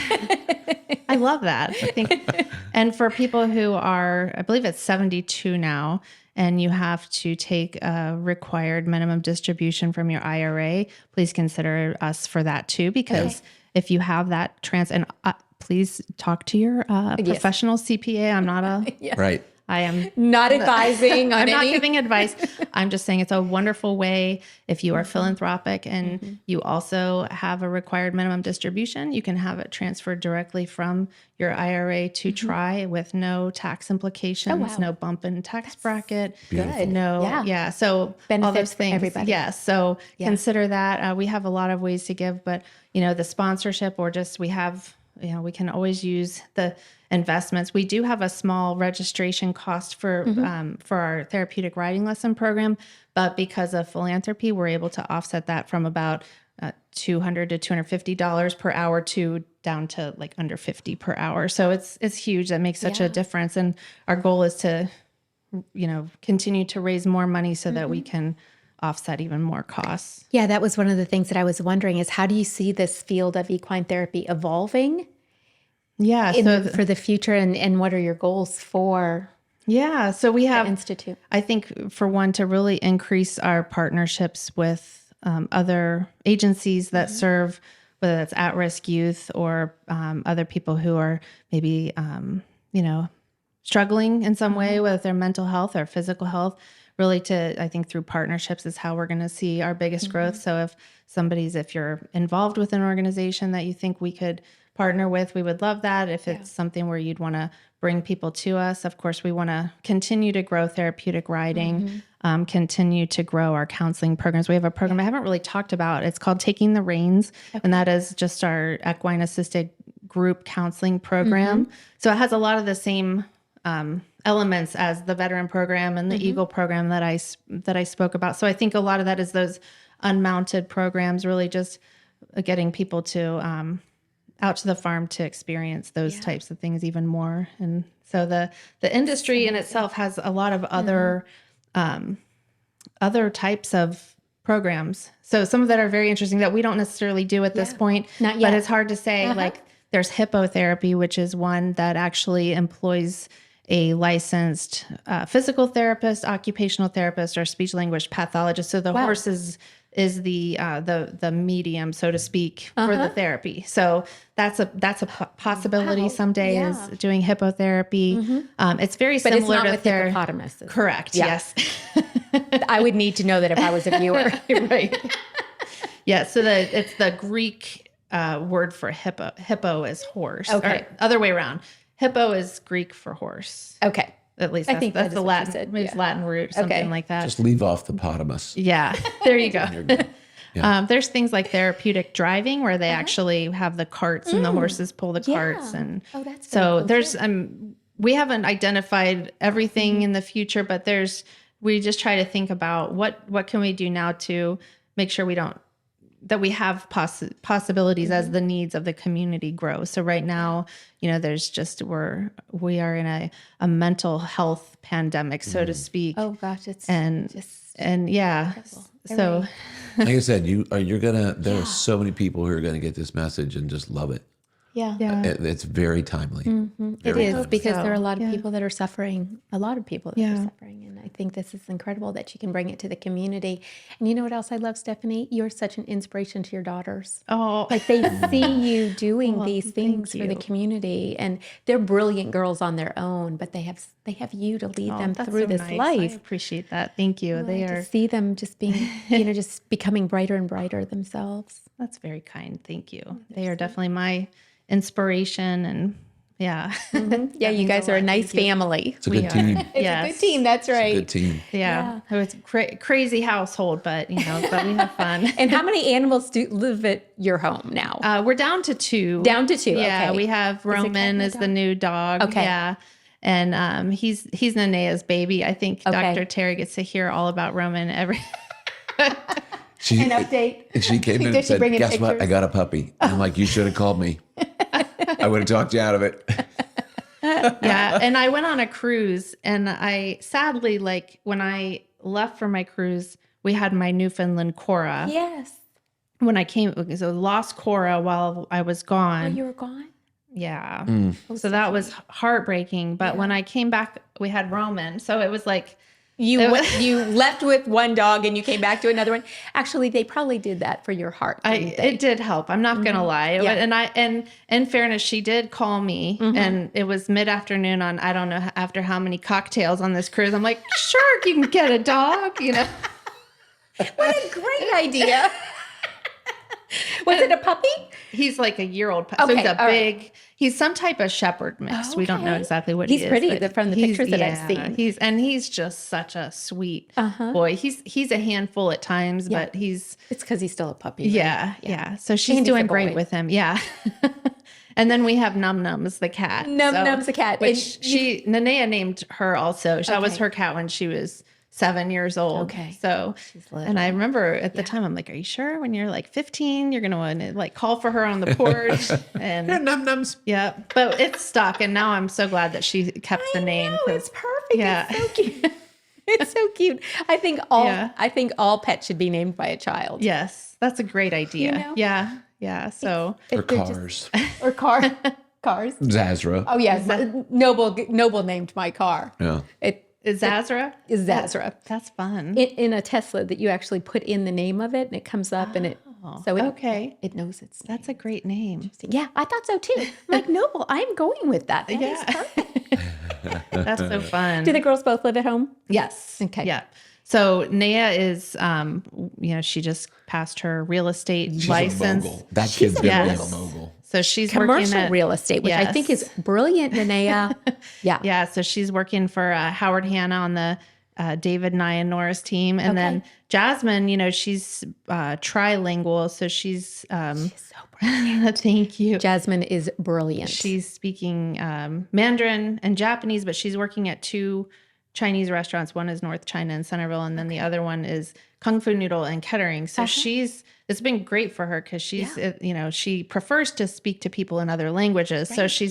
I love that. I think, and for people who are, I believe it's 72 now, and you have to take a required minimum distribution from your IRA, please consider us for that too, because if you have that and please talk to your professional CPA. I'm not a... Right. I am not advising on I'm not giving advice. I'm just saying it's a wonderful way if you are philanthropic and you also have a required minimum distribution, you can have it transferred directly from your IRA to Try with no tax implications, no bump in tax bracket. Good. No. So benefits all those things. Everybody. Yes. So consider that. We have a lot of ways to give, but the sponsorship or just we can always use the investments. We do have a small registration cost for our therapeutic riding lesson program, but because of philanthropy, we're able to offset that from about $200 to $250 per hour to down to like under $50 per hour. So it's huge. That makes such a difference. And our goal is to, continue to raise more money so that we can offset even more costs. Yeah, that was one of the things that I was wondering is how do you see this field of equine therapy evolving Yeah. for the future, and what are your goals for yeah. So we the have, Institute? I think for one, to really increase our partnerships with other agencies that serve, whether that's at-risk youth or other people who are maybe, struggling in some way with their mental health or physical health. Really I think through partnerships is how we're going to see our biggest growth. So if you're involved with an organization that you think we could partner with, we would love that. If it's something where you'd want to bring people to us, of course, we want to continue to grow therapeutic riding, continue to grow our counseling programs. We have a program I haven't really talked about. It's called Taking the Reins, and that is just our equine assisted group counseling program. So it has a lot of the same elements as the veteran program and the Eagle program that I spoke about. So I think a lot of that is those unmounted programs, really just getting people to out to the farm to experience those types of things even more. And so the industry in itself has a lot of other types of programs. So some of that are very interesting that we don't necessarily do at this point. Not yet. But it's hard to say. Like there's hippotherapy, which is one that actually employs a licensed physical therapist, occupational therapist, or speech language pathologist. So the horse is the medium, so to speak, for the therapy. So that's a possibility someday is doing hippotherapy. It's very But similar it's not to with hippopotamuses. Correct. Yeah. Yes. I would need to know that if I was a viewer. Right. Yeah. So it's the Greek word for hippo. Hippo is horse. Okay. Or other way around. Hippo is Greek for horse. Okay. At least that's that is the what Latin. you said. Maybe it's Latin root, something like that. Just leave off the potamus. Yeah, there you go. You're good. Yeah. There's things like therapeutic driving where they actually have the carts and the horses pull the carts, and that's so very cool there's too. we haven't identified everything in the future, but we just try to think about what can we do now to make sure that we have possibilities as the needs of the community grow. So right now, there's just we are in a mental health pandemic, so to speak. Oh gosh, it's yeah. So Like I said, there are so many people who are going to get this message and just love it. yeah. It's very timely. It Very is timely. because there are a lot of Yeah. people that are suffering. A lot of people that are suffering, and I think this is incredible that you can bring it to the community. And you know what else I love, Stephanie? You're such an inspiration to your daughters. Like they see you doing these things for the community, and they're brilliant girls on their own, but they have you to lead them that's through so this nice. life. I appreciate that. Thank you. They To are. see them just being, just becoming brighter and brighter themselves. That's very kind. Thank you. They are definitely my inspiration, and yeah. Yeah, you guys are a nice family. It's a good team. It's a good team. That's right. Good team. Yeah. It was crazy household, but but we have fun. And how many animals do live at your home now? We're down to 2. Down to 2. Yeah, Okay. we have Roman is the new dog. Okay. Yeah. And he's Nenea's baby. I think Okay. Dr. Terry gets to hear all about Roman every An update. And she came in Did and she said, bring in guess what? pictures? I got a puppy. I'm like, you should have called me. I would have talked you out of it. Yeah. And I went on a cruise, and I sadly, like when I left for my cruise, we had my Newfoundland Cora. Yes. When I came, so lost Cora while I was gone. Oh, you were gone? Yeah. Oh, So that was heartbreaking. But when I came back, we had Roman. So it was like, You left with one dog and you came back to another one. Actually, they probably did that for your heart. didn't they? it did help. I'm not gonna lie. Yeah. And in fairness, she did call me, and it was mid-afternoon on I don't know after how many cocktails on this cruise. I'm like, sure, you can get a dog. What a great idea. Was it a puppy? He's like a year old. So Okay, he's a all big. He's some type of shepherd mix. We don't know Okay. exactly what He's he is. pretty but from the he's- pictures that I've seen. He's just such a sweet boy. He's a handful at times, but he's It's because he's still a puppy. right? yeah. So she's Andy's doing a great boy. with him. Yeah. And then we have Num Nums, the cat. Num Num's the cat. Which And Nenea named her also. That was Okay. her cat when she was 7 years old. Okay. So, She's little. and I remember at the time, I'm like, are you sure when you're like 15, you're going to want to like call for her on the porch? And Num nums. yeah, but it's stuck. And now I'm so glad that she kept the name. No, 'cause- it's perfect. Yeah. It's so cute. It's so cute. I think all pets should be named by a child. Yes, that's a great idea. You know? Yeah. Yeah. So Or cars. Or cars. Zazra. Oh yes, Noble named my car. Yeah. It is Zazra? is Zazra. That's fun. In a Tesla that you actually put in the name of it and it comes up and it okay. it knows it's That's a great name. yeah, I thought so too. Like Noble, I'm going with that. That is perfect. That's so fun. Do the girls both live at home? Yes. Okay. Yeah. So Naya is, she just passed her real estate She's license. a mogul. That kid's going to be a mogul. So she's Commercial working at real estate, which I think is brilliant, Nanea. Yeah. Yeah. So she's working for Howard Hanna on the David, Nia, Norris team. And then Jasmine, she's trilingual. So she's so brilliant. Thank you. Jasmine is brilliant. She's speaking Mandarin and Japanese, but she's working at 2 Chinese restaurants. One is North China in Centerville, and then the other one is Kung Fu Noodle in Kettering. So it's been great for her because she's, she prefers to speak to people in other languages. Right. So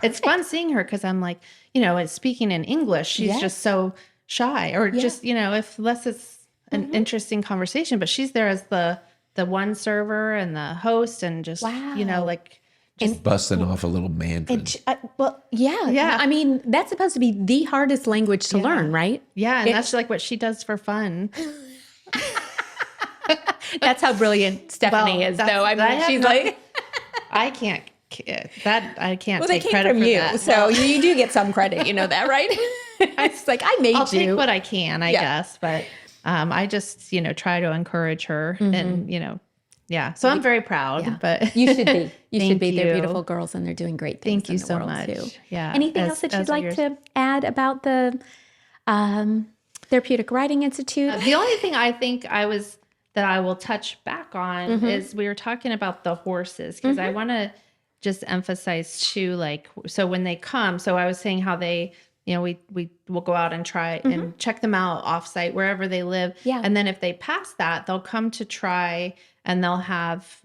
it's fun seeing her because I'm like, it's speaking in English. She's just so shy, or just, unless it's an interesting conversation, but she's there as the one server and the host and just, just busting off a little Mandarin. Yeah. I mean, that's supposed to be the hardest language to learn, right? Yeah, and that's like what she does for fun. That's how brilliant Stephanie is, though. I mean, she's like, I can't take credit credit from for you, that. so you do get some credit. You know that, right? It's like I made I'll you. take what I can, I guess, but I just try to encourage her, and yeah. So I'm very proud. Yeah. But you should be. You should be. you. They're beautiful girls, and they're doing great things. Thank you in the so world much. Too. Yeah. Anything else that you'd like to add about the Therapeutic Riding Institute? The only thing I think that I will touch back on is we were talking about the horses, because I want to just emphasize too, so when they come, so I was saying how they, we will go out and try and check them out offsite wherever they live. Yeah. And then if they pass that, they'll come to try, and they'll have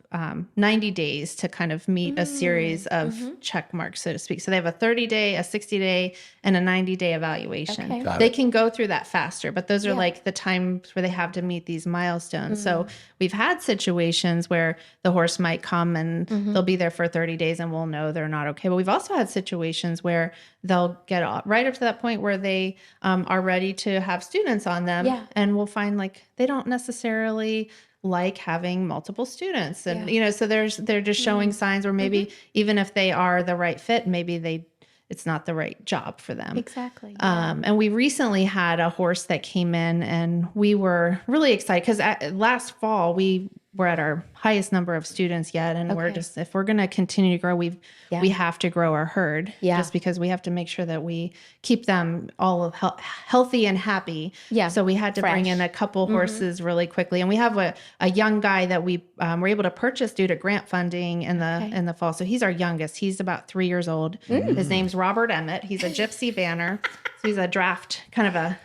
90 days to kind of meet a series of check marks, so to speak. So they have a 30-day, a 60-day, and a 90-day evaluation. Okay. They can go through that faster, but those are like the times where they have to meet these milestones. So we've had situations where the horse might come and they'll be there for 30 days and we'll know they're not okay. But we've also had situations where they'll get right up to that point where they are ready to have students on them. Yeah. And we'll find they don't necessarily like having multiple students, and so they're just showing signs where maybe even if they are the right fit, maybe it's not the right job for them. Exactly. And we recently had a horse that came in, and we were really excited because last fall we were at our highest number of students yet, and we're just, if we're going to continue to grow, we have to grow our herd, just because we have to make sure that we keep them all healthy and happy. Yeah. So we had to bring in a couple horses really quickly, and we have a young guy that we were able to purchase due to grant funding in the fall. So he's our youngest. He's about 3 years old. His name's Robert Emmett. He's a gypsy banner. So he's a draft, kind of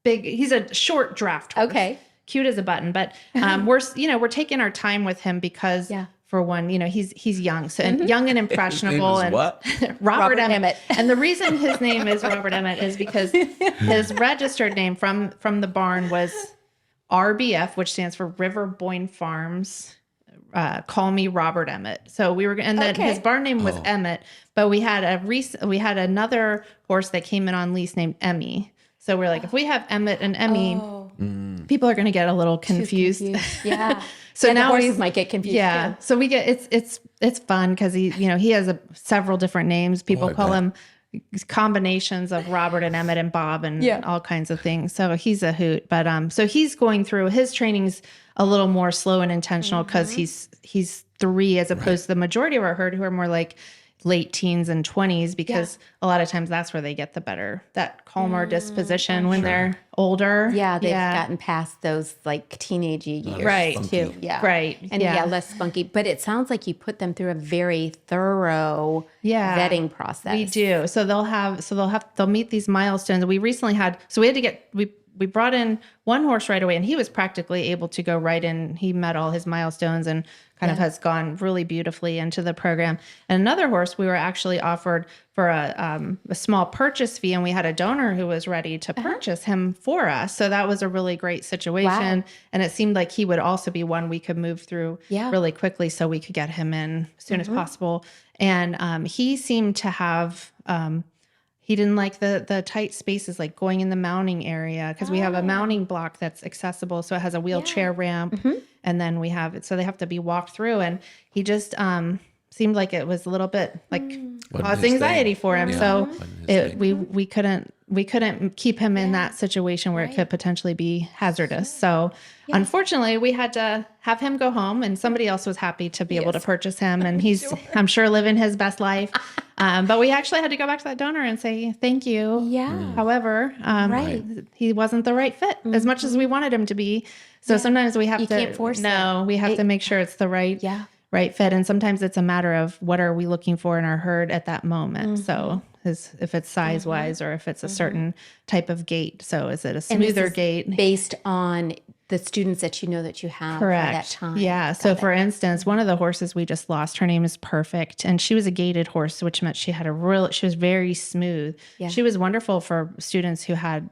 he's a short draft horse. Okay. Cute as a button, but we're taking our time with him because for one, he's young, so and young and impressionable. His name is and what? Robert Emmett. And the reason his name is Robert Emmett is because his registered name from the barn was RBF, which stands for River Boyne Farms. Call me Robert Emmett. So we were, and then his barn name was Emmett, but we had another horse that came in on lease named Emmy. So we're like, if we have Emmett and Emmy, people are going to get a little confused. Yeah. So now the horses might get confused. Yeah. Too. So we get it's fun because he has several different names. People call him combinations of Robert and Emmett and Bob and all kinds of things. So he's a hoot. But so he's going through his training's a little more slow and intentional because he's 3 as opposed to the majority of our herd who are more like late teens and 20s, because a lot of times that's where they get that calmer disposition when they're older. Yeah, they've gotten past those like teenage years. Right. Too. Yeah. Right. And less spunky. But it sounds like you put them through a very thorough vetting process. We do. So they'll meet these milestones. We recently had, we brought in one horse right away, and he was practically able to go right in. He met all his milestones and kind of has gone really beautifully into the program. And another horse we were actually offered for a small purchase fee, and we had a donor who was ready to purchase him for us. So that was a really great situation. Wow. And it seemed like he would also be one we could move through really quickly so we could get him in as soon as possible. And he seemed to have... he didn't like the tight spaces, like going in the mounting area, because we have a mounting block that's accessible. So it has a wheelchair ramp, and then we have it. So they have to be walked through. And he just seemed like it was a little bit like caused anxiety for him. So we couldn't keep him in that situation where it could potentially be hazardous. So unfortunately, we had to have him go home, and somebody else was happy to be able to purchase him. And he's, I'm sure, living his best life. But we actually had to go back to that donor and say, thank you. Yeah. However, he wasn't the right fit as much as we wanted him to be. So sometimes we have to, can't force we have to make sure it's the right fit. And sometimes it's a matter of what are we looking for in our herd at that moment. So if it's size wise or if it's a certain type of gait. So is it a smoother gait? Based on the students that you know that you have at that time. Yeah. So for instance, one of the horses we just lost, her name is Perfect, and she was a gaited horse, which meant she was very smooth. Yeah. She was wonderful for students who had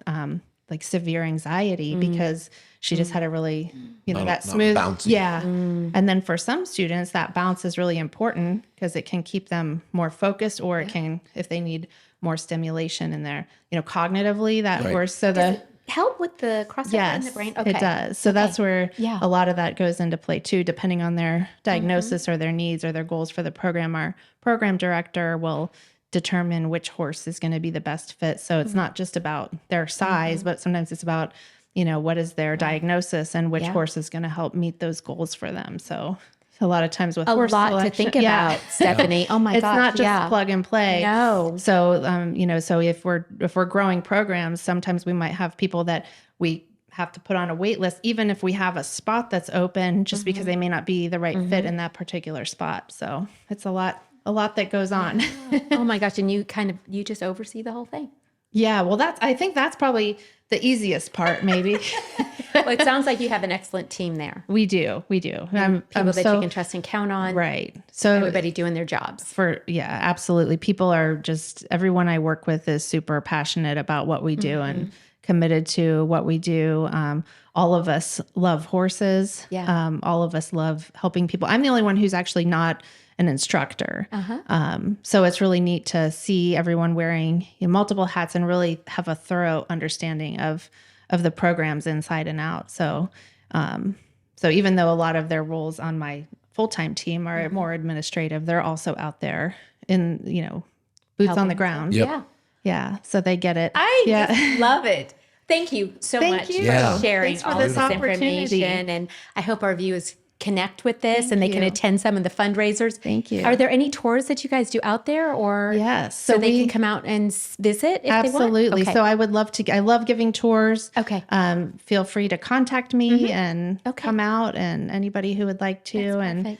like severe anxiety because she just had a really, that smooth. Bouncy. Yeah. And then for some students, that bounce is really important because it can keep them more focused, or it can, if they need more stimulation in their, cognitively, that horse. So help with the crossover in the brain? Okay. It does. So that's where a lot of that goes into play too, depending on their diagnosis or their needs or their goals for the program. Our program director will determine which horse is going to be the best fit. So it's not just about their size, but sometimes it's about, what is their diagnosis and which horse is going to help meet those goals for them. So a lot of times with horse selection, to think about, Stephanie. Oh my gosh. It's not just plug and play. No. So, so if we're growing programs, sometimes we might have people that we have to put on a wait list, even if we have a spot that's open, just because they may not be the right fit in that particular spot. So it's a lot that goes on. Oh my gosh. And you just oversee the whole thing. Yeah. Well, I think that's probably the easiest part, maybe. Well, it sounds like you have an excellent team there. We do. People that you can trust and count on. Right. So everybody doing their jobs. Absolutely. People are everyone I work with is super passionate about what we do and committed to what we do. All of us love horses. Yeah. All of us love helping people. I'm the only one who's actually not an instructor. So it's really neat to see everyone wearing multiple hats and really have a thorough understanding of the programs inside and out. So, so even though a lot of their roles on my full-time team are more administrative, they're also out there in, boots helping on the ground. Yep. Yeah. Yeah. So they get it. I just love it. Thank you so much for sharing Thanks for all this this information. And I hope our viewers connect with this and they can attend some of the fundraisers. Thank you. Are there any tours that you guys do out there, or yes, so they can come out and visit if absolutely. they want? Okay. So I would love to. I love giving tours. Okay. Feel free to contact me and come out, and anybody who would like to. That's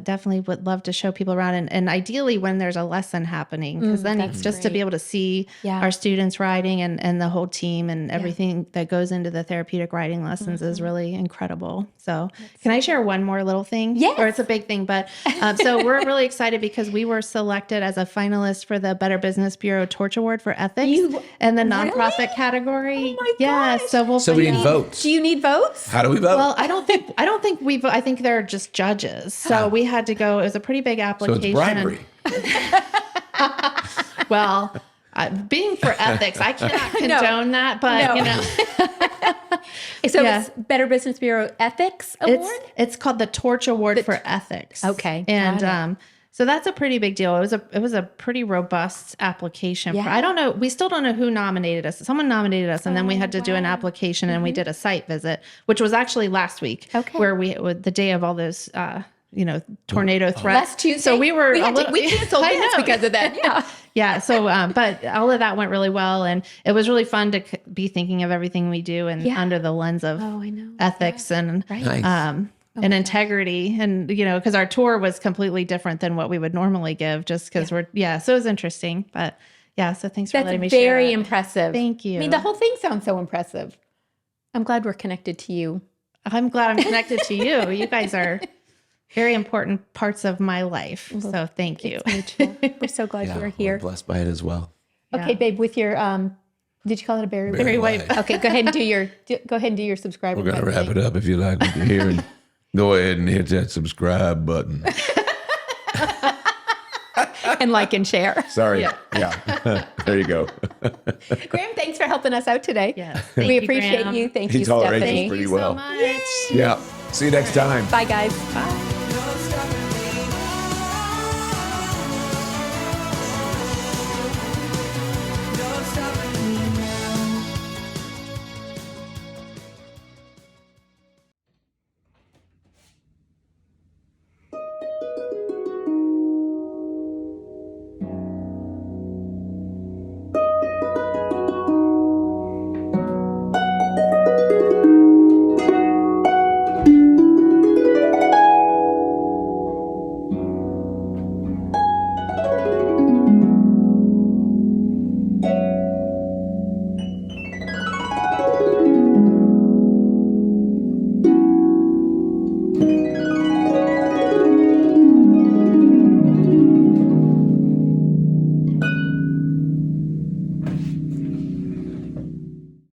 definitely would love to show people around, and ideally when there's a lesson happening, because then it's just to be able to see our students riding and the whole team and everything that goes into the therapeutic riding lessons is really incredible. So can I share one more little thing? Yes. Or it's a big thing, but so we're really excited because we were selected as a finalist for the Better Business Bureau Torch Award for ethics in the nonprofit category. Oh my gosh. So we need votes. Do you need votes? How do we vote? Well, I don't think we vote. I think they're just judges. So we had to go. It was a pretty big application. So it's bribery. Well, being for ethics, I cannot condone that, but So it's Better Business Bureau Ethics Award? It's called the Torch Award for Ethics. Okay. And so that's a pretty big deal. It was a pretty robust application. Yeah. I don't know. We still don't know who nominated us. Someone nominated us, and then we had to do an application, and we did a site visit, which was actually last week, where the day of all those tornado threats. Last Tuesday. So we canceled this because of that. Yeah. Yeah. So, but all of that went really well, and it was really fun to be thinking of everything we do and under the lens of ethics and and integrity, and because our tour was completely different than what we would normally give, just because so it was interesting. But so thanks for letting me share. That's very impressive. Thank you. I mean, the whole thing sounds so impressive. I'm glad we're connected to you. I'm glad I'm connected to you. You guys are very important parts of my life. So thank you. We're so glad you're We're here. blessed by it as well. Okay, babe, with your did you call it a berry white? Okay, go ahead and do your subscriber. We're gonna button wrap thing. it up. If you like what you're hearing, go ahead and hit that subscribe button. And like and share. Sorry. Yeah. There you go. Graham, thanks for helping us out today. Yes. We Thank you, appreciate Graham. you. Thank He you, tolerates us Stephanie. pretty Thank you well. so much. Yeah. See you next time. Bye, guys. Bye.